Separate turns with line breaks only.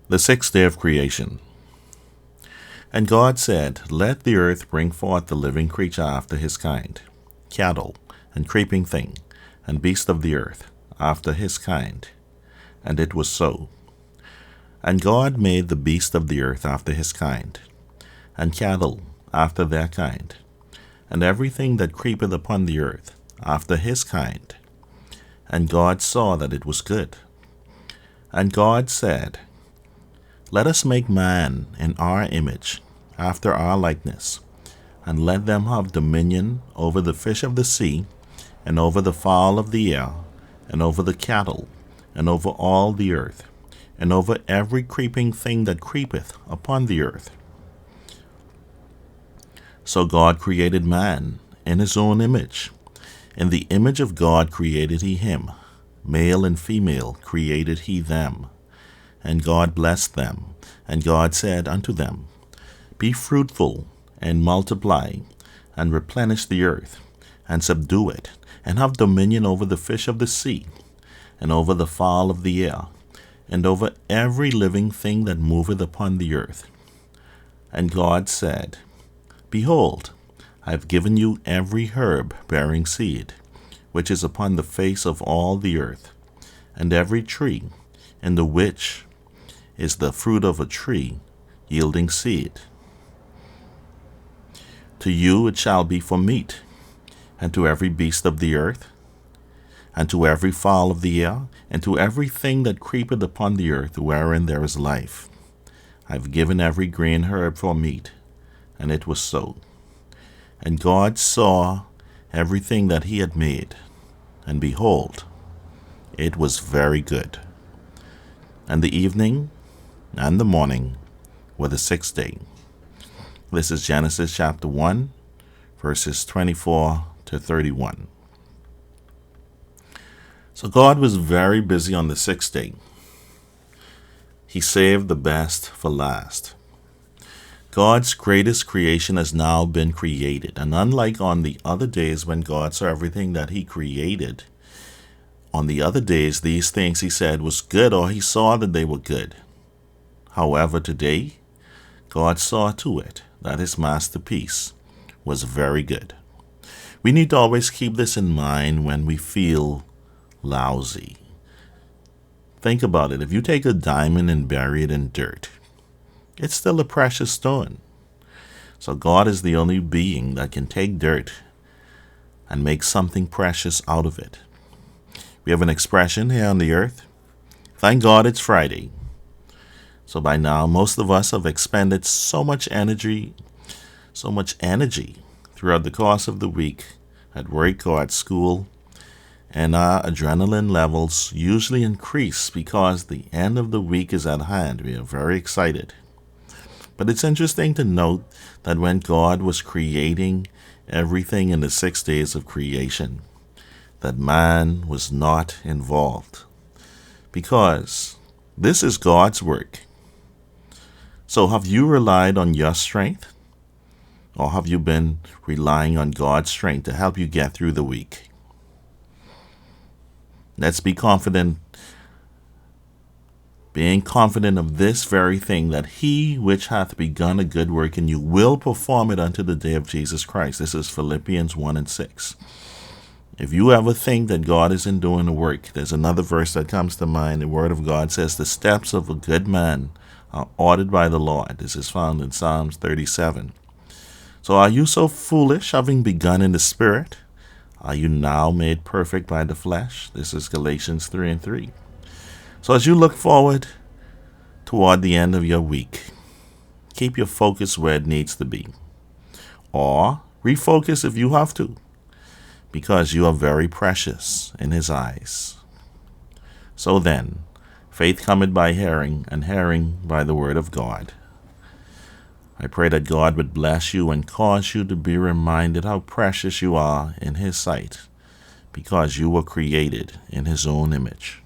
The sixth day of creation. And God said, Let the earth bring forth the living creature after his kind, cattle, and creeping thing, and beast of the earth, after his kind. And it was so. And God made the beast of the earth after his kind, and cattle after their kind, and everything that creepeth upon the earth after his kind. And God saw that it was good. And God said, Let us make man in our image, after our likeness, and let them have dominion over the fish of the sea, and over the fowl of the air, and over the cattle, and over all the earth, and over every creeping thing that creepeth upon the earth. So God created man in his own image. In the image of God created he him. Male and female created he them. And God blessed them. And God said unto them, Be fruitful, and multiply, and replenish the earth, and subdue it, and have dominion over the fish of the sea, and over the fowl of the air, and over every living thing that moveth upon the earth. And God said, Behold, I have given you every herb bearing seed, which is upon the face of all the earth, and every tree, in the which is the fruit of a tree yielding seed. To you it shall be for meat, and to every beast of the earth, and to every fowl of the air, and to everything that creepeth upon the earth wherein there is life. I have given every green herb for meat. And it was so. And God saw everything that he had made, and behold, it was very good. And the evening and the morning were the sixth day. This is Genesis chapter 1, verses 24 to 31. So God was very busy on the sixth day. He saved the best for last. God's greatest creation has now been created, and unlike on the other days when God saw everything that he created, on the other days these things he said was good, or he saw that they were good. However, today, God saw to it that his masterpiece was very good. We need to always keep this in mind when we feel lousy. Think about it. If you take a diamond and bury it in dirt, it's still a precious stone. So God is the only being that can take dirt and make something precious out of it. We have an expression here on the earth. Thank God it's Friday. So by now, most of us have expended so much energy throughout the course of the week at work or at school, and our adrenaline levels usually increase because the end of the week is at hand. We are very excited. But it's interesting to note that when God was creating everything in the 6 days of creation, that man was not involved, because this is God's work. So have you relied on your strength, or have you been relying on God's strength to help you get through the week? Let's be confident, being confident of this very thing, that he which hath begun a good work in you will perform it unto the day of Jesus Christ. This is Philippians 1:6. If you ever think that God isn't doing the work, there's another verse that comes to mind. The Word of God says, the steps of a good man are ordered by the Lord. This is found in Psalms 37. So are you so foolish, having begun in the Spirit? Are you now made perfect by the flesh? This is Galatians 3:3. So as you look forward toward the end of your week, keep your focus where it needs to be. Or refocus if you have to, because you are very precious in his eyes. So then, faith cometh by hearing, and hearing by the word of God. I pray that God would bless you and cause you to be reminded how precious you are in his sight, because you were created in his own image.